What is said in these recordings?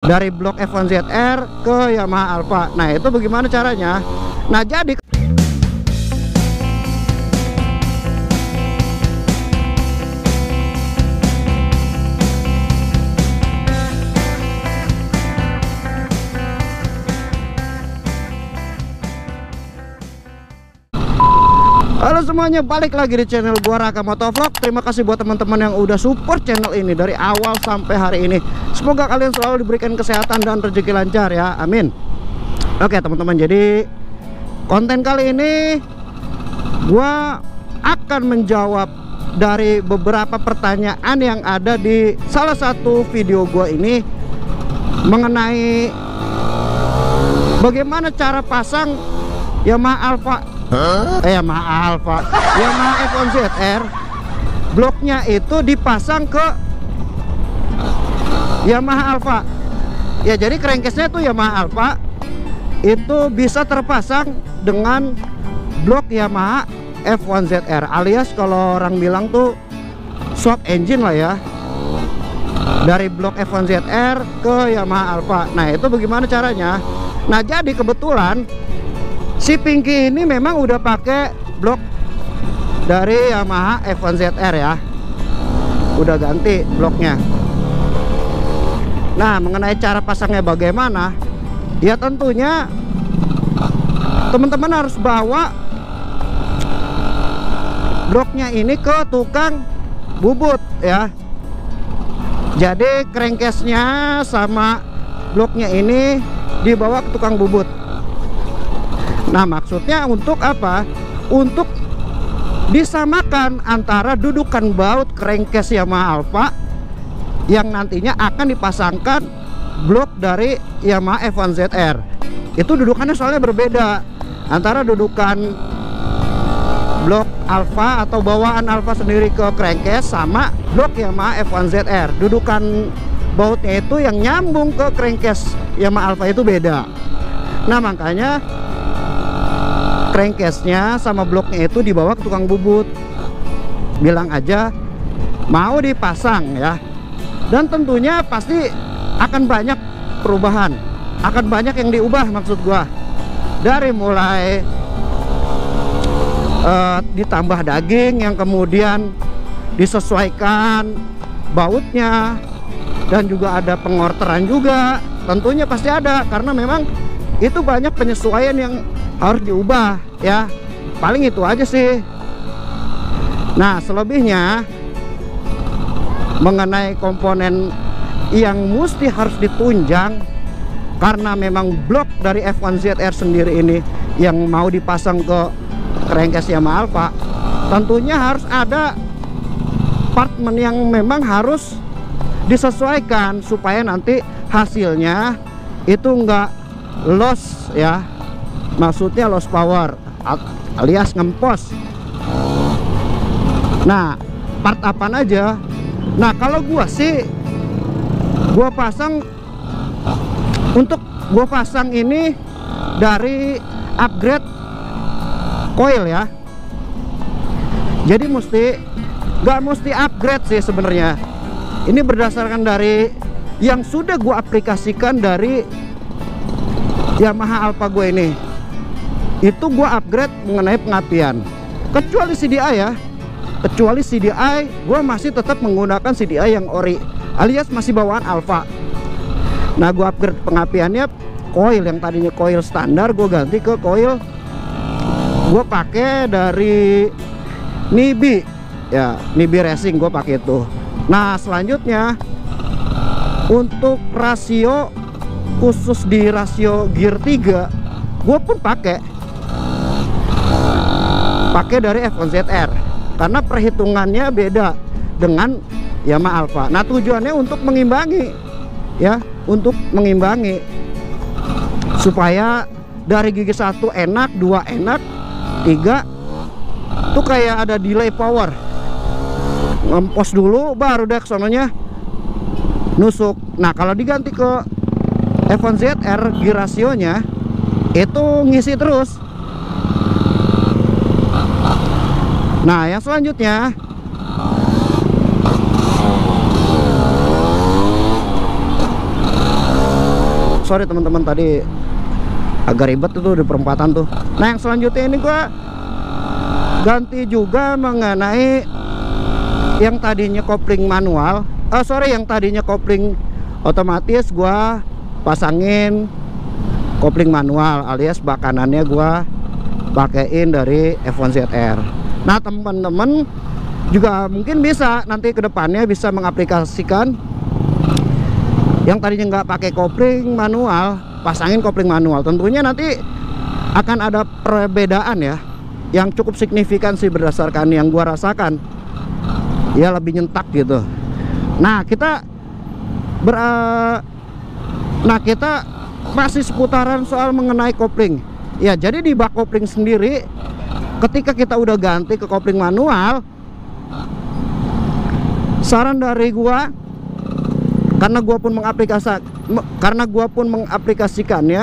dari blok F1ZR ke Yamaha Alfa. Nah, itu bagaimana caranya? Nah, jadi halo semuanya, balik lagi di channel gua Raka Motovlog. Terima kasih buat teman-teman yang udah support channel ini dari awal sampai hari ini. Semoga kalian selalu diberikan kesehatan dan rezeki lancar ya, amin. Oke teman-teman, jadi konten kali ini gua akan menjawab dari beberapa pertanyaan yang ada di salah satu video gua ini mengenai bagaimana cara pasang Yamaha F1ZR bloknya itu dipasang ke Yamaha Alfa. Ya, jadi crankcase-nya itu Yamaha Alfa itu bisa terpasang dengan blok Yamaha F1ZR, alias kalau orang bilang tuh swap engine lah ya, dari blok F1ZR ke Yamaha Alfa. Nah, itu bagaimana caranya? Nah, jadi kebetulan si Pinky ini memang udah pakai blok dari Yamaha F1ZR ya, udah ganti bloknya. Nah, mengenai cara pasangnya bagaimana? Ya tentunya teman-teman harus bawa bloknya ini ke tukang bubut ya. Jadi crankcase-nya sama bloknya ini dibawa ke tukang bubut. Nah, maksudnya untuk apa? Untuk disamakan antara dudukan baut crankcase Yamaha Alfa yang nantinya akan dipasangkan blok dari Yamaha F1ZR. Itu dudukannya soalnya berbeda antara dudukan blok Alfa atau bawaan Alfa sendiri ke crankcase sama blok Yamaha F1ZR. Dudukan bautnya itu yang nyambung ke crankcase Yamaha Alfa itu beda. Nah, makanya crankcase-nya sama bloknya itu dibawa ke tukang bubut. Bilang aja mau dipasang ya. Dan tentunya pasti akan banyak perubahan, akan banyak yang diubah maksud gua. Dari mulai ditambah daging yang kemudian disesuaikan bautnya, dan juga ada pengorteran juga. Tentunya pasti ada, karena memang itu banyak penyesuaian yang harus diubah ya. Paling itu aja sih. Nah, selebihnya mengenai komponen yang mesti harus ditunjang, karena memang blok dari F1ZR sendiri ini yang mau dipasang ke crankcase Yamaha Alfa, tentunya harus ada partment yang memang harus disesuaikan supaya nanti hasilnya itu enggak loss ya. Maksudnya loss power alias ngempos. Nah, part apa aja? Nah, kalau gua sih gua pasang ini dari upgrade coil ya. Jadi nggak mesti upgrade sih sebenarnya. Ini berdasarkan dari yang sudah gua aplikasikan dari Yamaha Alfa gue ini. Itu gua upgrade mengenai pengapian. Kecuali CDI ya. Kecuali CDI, gua masih tetap menggunakan CDI yang ori, alias masih bawaan Alfa. Nah, gua upgrade pengapiannya, coil yang tadinya coil standar gua ganti ke coil gua pakai dari Nibi ya, Nibi Racing gua pakai itu. Nah, selanjutnya untuk rasio, khusus di rasio gear 3 gue pun pakai dari F1ZR, karena perhitungannya beda dengan Yamaha Alfa. Nah, tujuannya untuk mengimbangi ya, untuk mengimbangi supaya dari gigi 1 enak, 2 enak, 3 tuh kayak ada delay power, ngempos dulu baru deh sononya nusuk. Nah, kalau diganti ke F1ZR, gear rasionya itu ngisi terus. Nah, yang selanjutnya sorry teman-teman, tadi agak ribet itu di perempatan tuh. Nah, yang selanjutnya ini gua ganti juga mengenai yang tadinya kopling manual, yang tadinya kopling otomatis, gua pasangin kopling manual, alias bak kanannya gua pakein dari F1ZR. Nah, teman-teman juga mungkin bisa nanti kedepannya bisa mengaplikasikan yang tadinya nggak pakai kopling manual, pasangin kopling manual. Tentunya nanti akan ada perbedaan ya, yang cukup signifikan sih berdasarkan yang gua rasakan. Ya, lebih nyentak gitu. Nah, kita masih seputaran soal mengenai kopling. Ya, jadi di bak kopling sendiri, ketika kita udah ganti ke kopling manual, saran dari gua, karena gua pun mengaplikasikannya,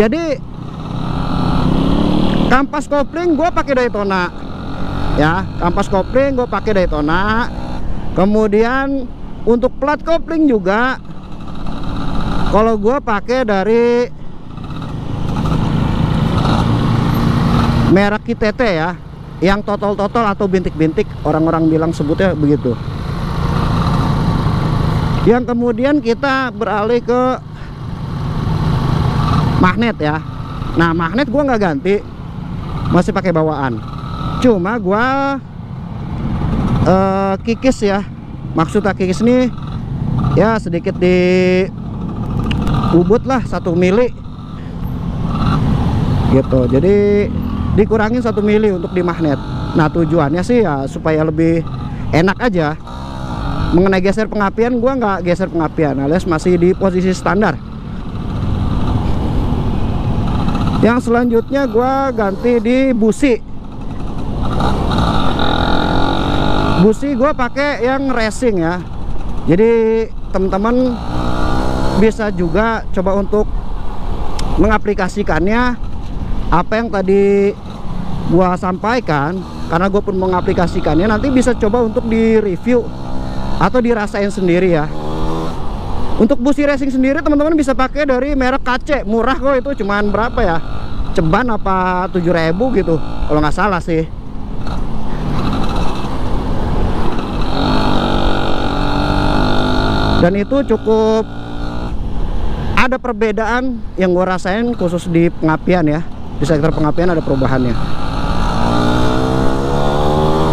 jadi kampas kopling gue pakai Daytona ya, kemudian untuk plat kopling juga kalau gue pakai dari merek KTT ya, yang total atau bintik-bintik, orang-orang bilang sebutnya begitu. Yang kemudian kita beralih ke magnet ya. Nah, magnet gua nggak ganti, masih pakai bawaan. Cuma gua kikis ya. Maksudnya kikis nih ya sedikit di bubut lah, 1 mili gitu. Jadi dikurangin 1 mili untuk di magnet. Nah, tujuannya sih ya supaya lebih enak aja. Mengenai geser pengapian, gua nggak geser pengapian, alias masih di posisi standar. Yang selanjutnya gua ganti di busi. Busi gua pakai yang racing ya. Jadi teman-teman bisa juga coba untuk mengaplikasikannya apa yang tadi gua sampaikan, karena gua pun mengaplikasikannya. Nanti bisa coba untuk di review atau dirasain sendiri ya. Untuk busi racing sendiri teman-teman bisa pakai dari merek KC, murah kok, itu cuman berapa ya, ceban apa 7.000 gitu kalau nggak salah sih. Dan itu cukup ada perbedaan yang gue rasain khusus di pengapian ya, di sektor pengapian ada perubahannya.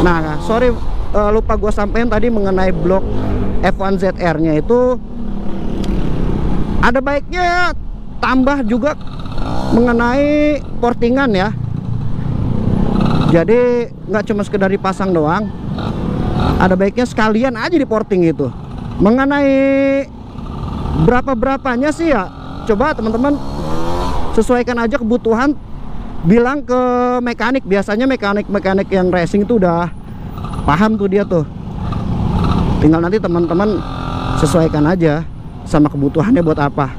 Nah, sorry, lupa gue sampaikan tadi mengenai blok F1ZR nya itu ada baiknya tambah juga mengenai portingan ya. Jadi nggak cuma sekedar dipasang doang, ada baiknya sekalian aja di porting itu. Mengenai berapanya sih ya, coba teman-teman sesuaikan aja kebutuhan, bilang ke mekanik. Biasanya mekanik yang racing itu udah paham tuh dia tuh, tinggal nanti teman-teman sesuaikan aja sama kebutuhannya buat apa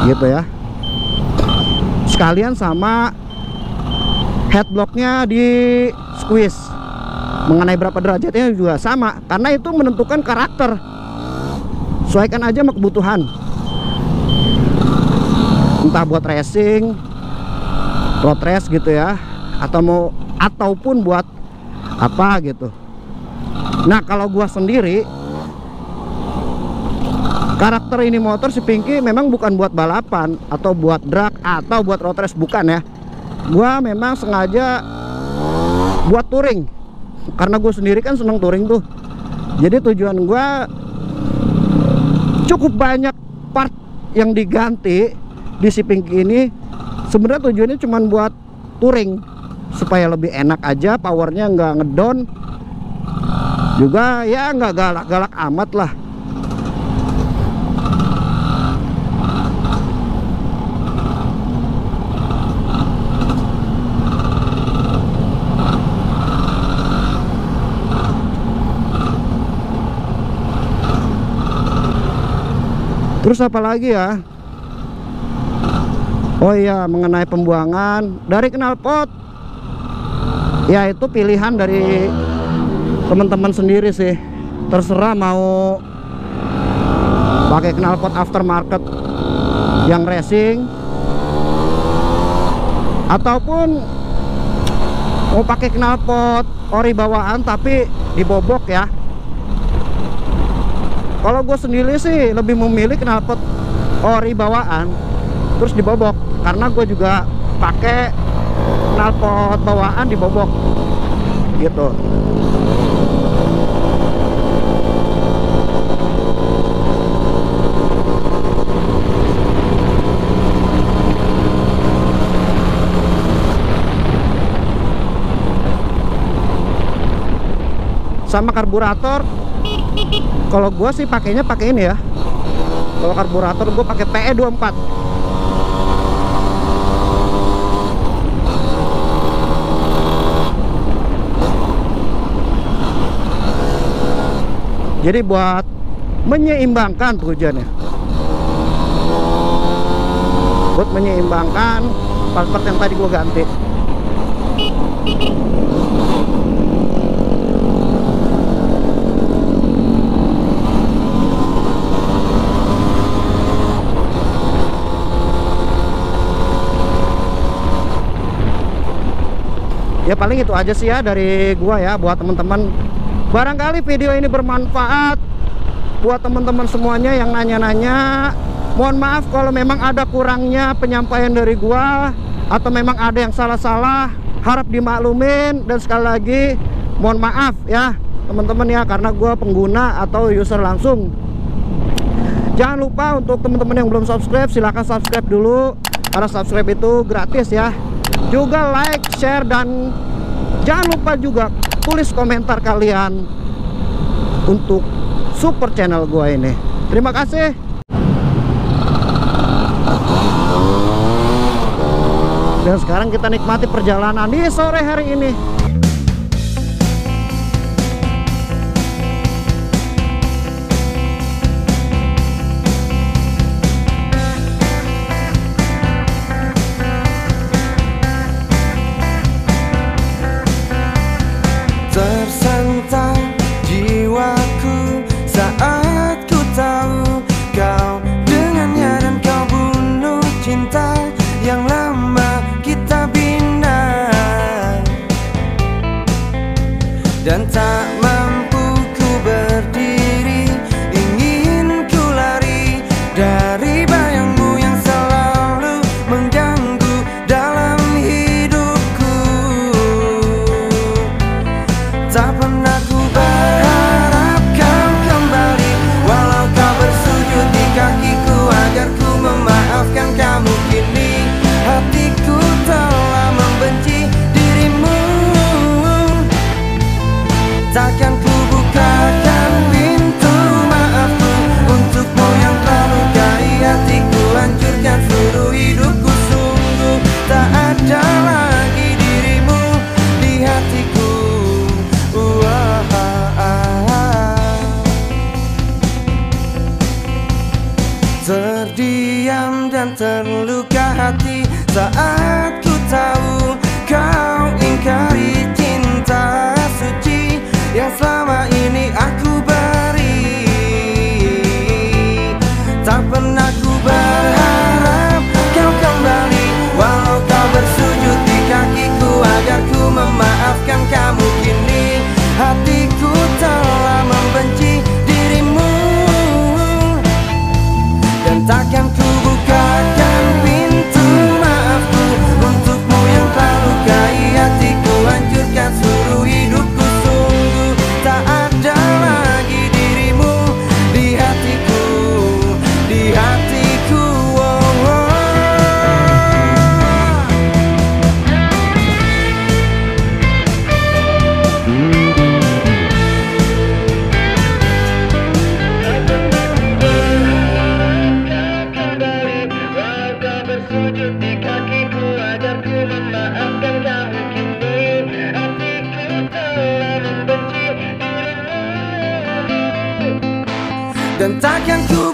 gitu ya. Sekalian sama headblocknya di squeeze, mengenai berapa derajatnya juga sama, karena itu menentukan karakter. Sesuaikan aja sama kebutuhan, entah buat racing, road race gitu ya, ataupun buat apa gitu. Nah, kalau gua sendiri, karakter ini motor si Pinky memang bukan buat balapan atau buat drag atau buat road race, bukan ya. Gua memang sengaja buat touring, karena gue sendiri kan seneng touring tuh. Jadi tujuan gua cukup banyak part yang diganti di si Pinky ini. Sebenarnya tujuannya cuma buat touring, supaya lebih enak aja, powernya nggak ngedown juga ya, nggak galak-galak amat lah. Terus apa lagi ya, Oh iya, mengenai pembuangan dari knalpot, ya itu pilihan dari teman-teman sendiri sih. Terserah mau pakai knalpot aftermarket yang racing, ataupun mau pakai knalpot ori bawaan tapi dibobok ya. Kalau gue sendiri sih lebih memilih knalpot ori bawaan terus dibobok, karena gue juga pakai knalpot bawaan dibobok gitu. Sama karburator, kalau gue sih pakainya pakai ini ya. Kalau karburator gue pakai PE24. Jadi buat menyeimbangkan tujuannya, buat menyeimbangkan part-part yang tadi gue ganti. Ya paling itu aja sih ya dari gua ya, buat teman-teman. Barangkali video ini bermanfaat buat teman-teman semuanya yang nanya-nanya. Mohon maaf kalau memang ada kurangnya penyampaian dari gua, atau memang ada yang salah-salah, harap dimaklumin. Dan sekali lagi mohon maaf ya teman-teman ya, karena gua pengguna atau user langsung. Jangan lupa untuk teman-teman yang belum subscribe, silahkan subscribe dulu, karena subscribe itu gratis ya. Juga like, share, dan jangan lupa juga tulis komentar kalian untuk support channel gua ini. Terima kasih. Dan sekarang kita nikmati perjalanan di sore hari ini. Tersentak jiwaku saat ku tahu kau dengannya, dan kau bunuh cinta yang lama kita bina. Dan tak mampu ku berdiri, ingin ku lari dari bayangmu yang selalu mengganggu dalam hidupku. Tak pernah ku berharap kau kembali, walau kau bersujud di kakiku agar ku memaafkan kamu. Kini hatiku telah membenci dirimu. Takkan ku bukakan pintu maafku untukmu yang telah lukai hatiku, hancurkan seluruh hidupku. Sungguh tak ada lagi dirimu di hatiku. Terdiam dan terluka hati saat ku tahu kau ingkari cinta suci yang selama ini aku beri. Tak pernah ku berharap kau kembali, walau kau bersujud di kakiku agar ku memaafkan kamu. Kini hatiku telah membenci dirimu, dan takkan ku bukakan pintu maafku untukmu yang telah lukai hatiku, hancurkan seluruh hidupku. Sungguh tak ada lagi dirimu di hatiku, di hatiku. Oh, oh. Bersujud di kakiku agar ku memaafkan kamu. Kini hatiku telah membenci dirimu, dan takkan ku